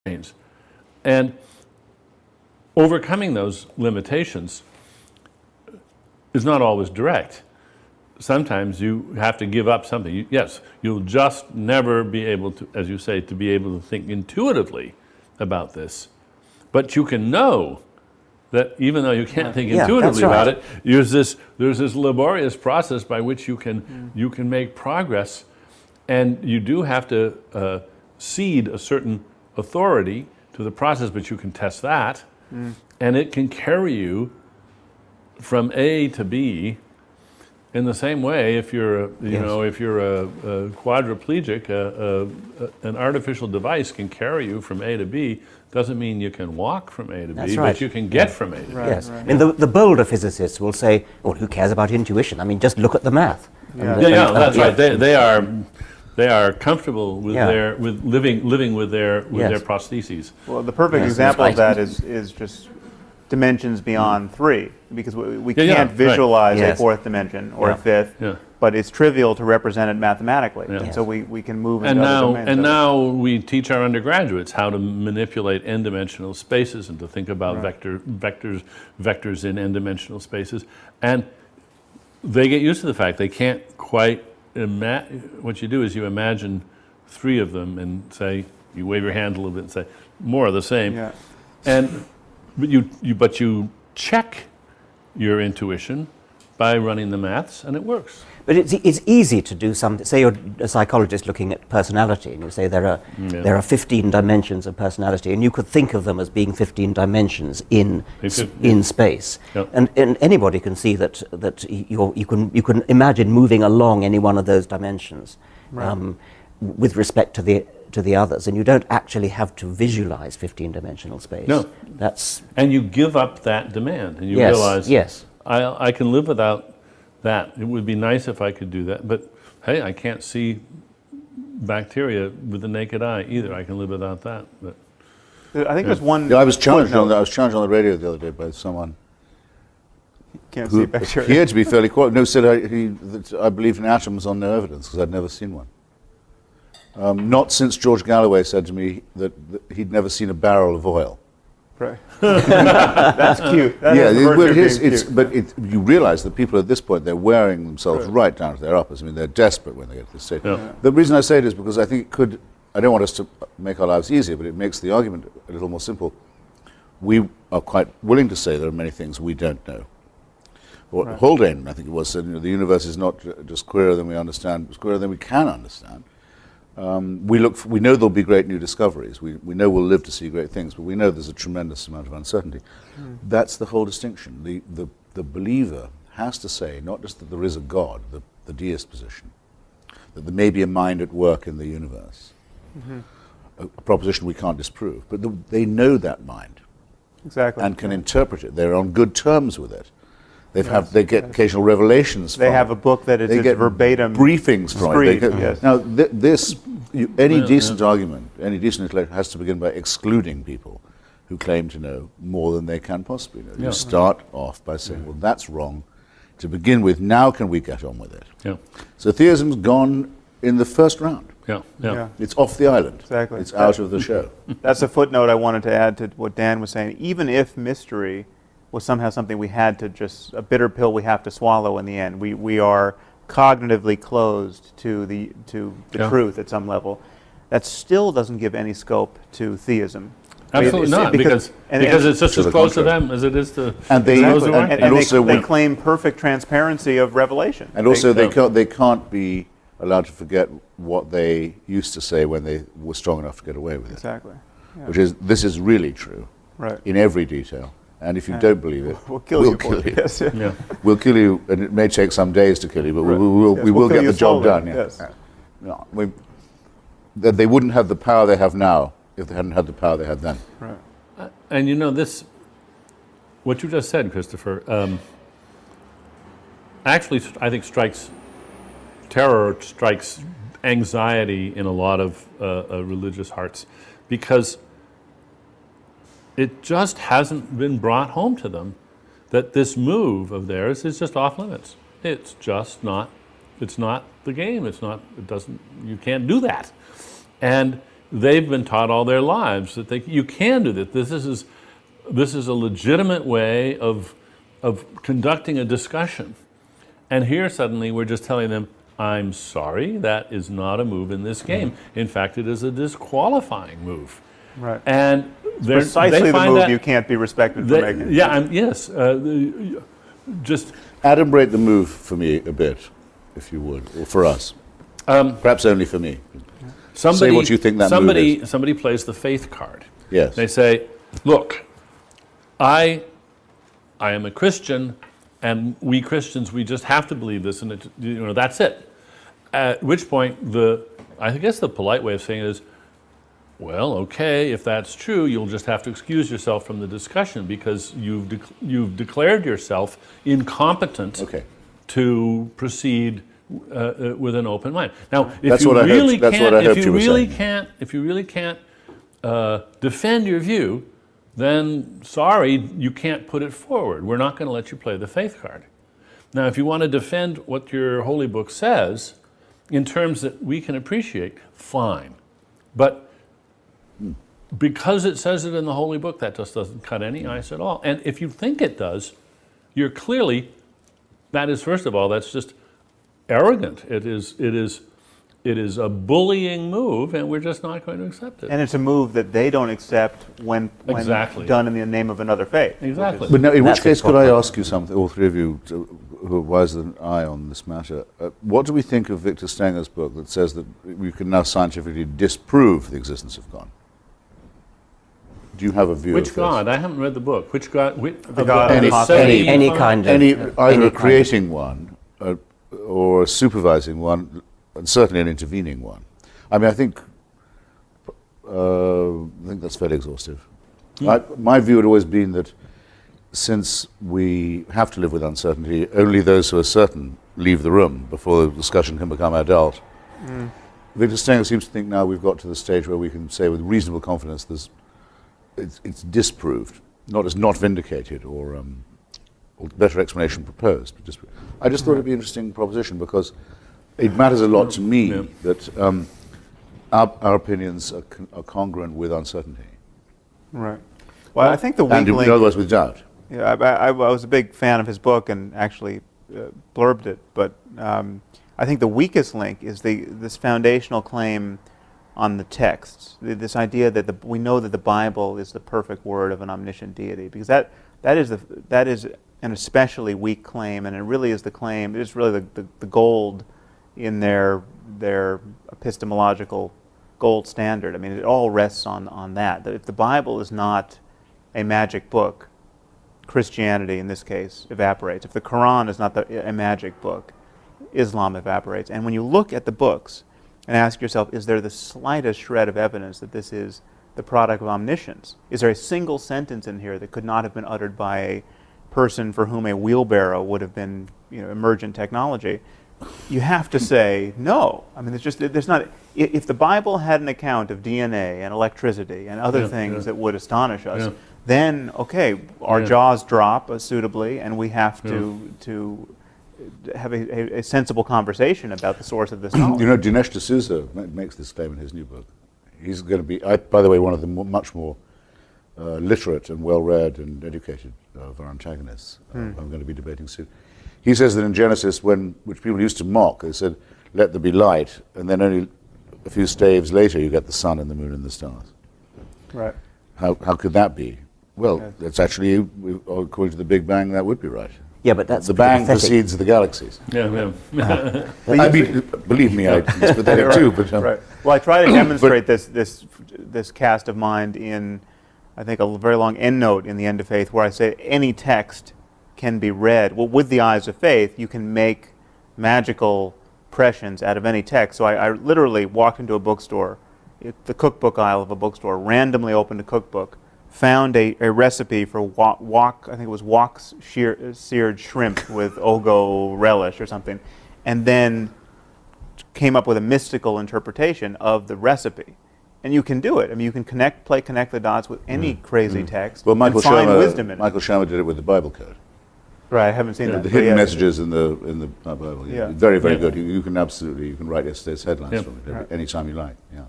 brains. And overcoming those limitations is not always direct. Sometimes you have to give up something. Yes, you'll just never be able to, as you say, to be able to think intuitively about this. But you can know that even though you can't think intuitively about it, there's this laborious process by which you can make progress, and you do have to cede a certain authority to the process, but you can test that, and it can carry you from A to B. In the same way, if you're if you're a quadriplegic, an artificial device can carry you from A to B. Doesn't mean you can walk from A to B, but you can get from A to B. Yes. I mean, the bolder physicists will say, "Well, who cares about intuition? I mean, just look at the math." That's right. They are comfortable with living with their prostheses. Well, the perfect example of that is just dimensions beyond 3, because we can't visualize a 4th dimension or a 5th, but it's trivial to represent it mathematically. And so we can move into other domains. And now we teach our undergraduates how to manipulate n-dimensional spaces and to think about vectors in n-dimensional spaces. And they get used to the fact they can't quite imagine. What you do is you imagine 3 of them and say, you wave your hand a little bit and say, more of the same. But you check your intuition by running the maths, and it works. But it's easy to do something. Say you're a psychologist looking at personality, and you say there are 15 dimensions of personality, and you could think of them as being 15 dimensions in space. And anybody can see that you can imagine moving along any one of those dimensions with respect to the others, and you don't actually have to visualize 15-dimensional space. No. And you give up that demand, and you realize, I can live without that. It would be nice if I could do that, but hey, I can't see bacteria with the naked eye either. I can live without that. But I think there's one. I was challenged on the radio the other day by someone. Can't see bacteria. Appeared to be fairly quiet. No, said that I believed in atoms on no evidence because I'd never seen one. Not since George Galloway said to me that he'd never seen a barrel of oil. Right. That's cute. That but you realize that people at this point, they're wearing themselves right down to their uppers. I mean, they're desperate when they get to this state. The reason I say it is because I think it could, I don't want us to make our lives easier, but it makes the argument a little more simple. We are quite willing to say there are many things we don't know. What Haldane, I think it was, said, the universe is not just queerer than we understand, it's queerer than we can understand. We know there'll be great new discoveries. We know we'll live to see great things, but we know there's a tremendous amount of uncertainty. That's the whole distinction. The believer has to say not just that there is a God, the deist position, that there may be a mind at work in the universe, a proposition we can't disprove, but they know that mind and can interpret it. They're on good terms with it. They get occasional revelations from it. They have a book that is verbatim briefings from it. Now, any decent argument, any decent intellect has to begin by excluding people who claim to know more than they can possibly know. You start off by saying, well, that's wrong to begin with. Now can we get on with it? So theism's gone in the first round. It's off the island. Exactly. It's out of the show. That's a footnote I wanted to add to what Dan was saying. Even if mystery was somehow something we had to just, a bitter pill we have to swallow in the end. We are cognitively closed to the truth at some level. That still doesn't give any scope to theism. Absolutely not, because it's just as close to them as it is to those who aren't. And also they claim perfect transparency of revelation. And also they can't be allowed to forget what they used to say when they were strong enough to get away with it. Exactly. Which is, this is really true in every detail. And if you don't believe it, we'll kill you. We'll kill you, and it may take some days to kill you, but we will get the job done. They wouldn't have the power they have now if they hadn't had the power they had then. And this, what you just said, Christopher, actually, I think strikes terror, strikes anxiety in a lot of religious hearts, because it just hasn't been brought home to them that this move of theirs is just off limits. It's just not, it's not the game. It's not, it doesn't, you can't do that. And they've been taught all their lives that you can do that. This is a legitimate way of conducting a discussion. And here suddenly we're just telling them, I'm sorry, that is not a move in this game. In fact, it is a disqualifying move. Right. And precisely the move you can't be respected for making. Yeah, yes. Just adumbrate the move for me a bit, if you would, or for us. Perhaps only for me. Say what you think that move is. Somebody plays the faith card. Yes. They say, look, I am a Christian, and we Christians, we just have to believe this, and that's it. At which point, I guess the polite way of saying it is, well, okay, if that's true, you'll just have to excuse yourself from the discussion because you've declared yourself incompetent to proceed with an open mind. Now, if you really can't defend your view, then sorry, you can't put it forward. We're not going to let you play the faith card. Now, if you want to defend what your holy book says in terms that we can appreciate, fine. But because it says it in the holy book, that just doesn't cut any ice at all. And if you think it does, you're clearly, first of all, that's just arrogant. It is a bullying move, and we're just not going to accept it. And it's a move that they don't accept when done in the name of another faith. Exactly. But now, in which case, could I ask you something, all three of you who are wiser than I on this matter, what do we think of Victor Stenger's book that says that we can now scientifically disprove the existence of God? Do you have a view of this? Which God? I haven't read the book. Which God? The God any kind of... Either a creating one or a supervising one, and certainly an intervening one. I mean, I think that's fairly exhaustive. My view had always been that since we have to live with uncertainty, only those who are certain leave the room before the discussion can become adult. Victor Stenger seems to think now we've got to the stage where we can say with reasonable confidence it's disproved, not vindicated or better explanation proposed. But I just thought it'd be an interesting proposition because it matters a lot to me that our opinions are congruent with uncertainty. Right. Well, I think the weak link... And in other words, with doubt. Yeah, I was a big fan of his book and actually blurbed it, but I think the weakest link is this foundational claim on the texts, this idea that we know that the Bible is the perfect word of an omniscient deity, because that is an especially weak claim, and it really is the claim. It is really the gold in their epistemological gold standard. I mean, it all rests on that. That if the Bible is not a magic book, Christianity in this case evaporates. If the Quran is not a magic book, Islam evaporates. And when you look at the books and ask yourself, is there the slightest shred of evidence that this is the product of omniscience? Is there a single sentence in here that could not have been uttered by a person for whom a wheelbarrow would have been, emergent technology? You have to say no. I mean, there's not. If the Bible had an account of DNA and electricity and other things that would astonish us, then okay, our jaws drop suitably, and we have to have a sensible conversation about the source of this knowledge. Dinesh D'Souza makes this claim in his new book. He's going to be, by the way, one of the much more literate and well-read and educated of our antagonists. I'm going to be debating soon. He says that in Genesis, which people used to mock, they said, "Let there be light," and then only a few staves later you get the sun and the moon and the stars. Right. How could that be? Well, that's actually, according to the Big Bang, that would be right. Yeah, but that's the bang precedes the galaxies. Yeah. I mean, believe me, it's pathetic too. But right. Well, I try to demonstrate this cast of mind in, I think, a very long endnote in the End of Faith, where I say any text can be read. Well, with the eyes of faith, you can make magical impressions out of any text. So I literally walked into a bookstore, the cookbook aisle of a bookstore, randomly opened a cookbook, found a recipe for wok, I think it was seared shrimp with Ogo relish or something, and then came up with a mystical interpretation of the recipe. And you can do it. I mean, you can connect the dots with any crazy text and find wisdom in it. Michael Shermer did it with the Bible code. Right, I haven't seen that. The hidden messages in the Bible. Very, very good. You can write yesterday's headlines from it anytime you like. Yeah.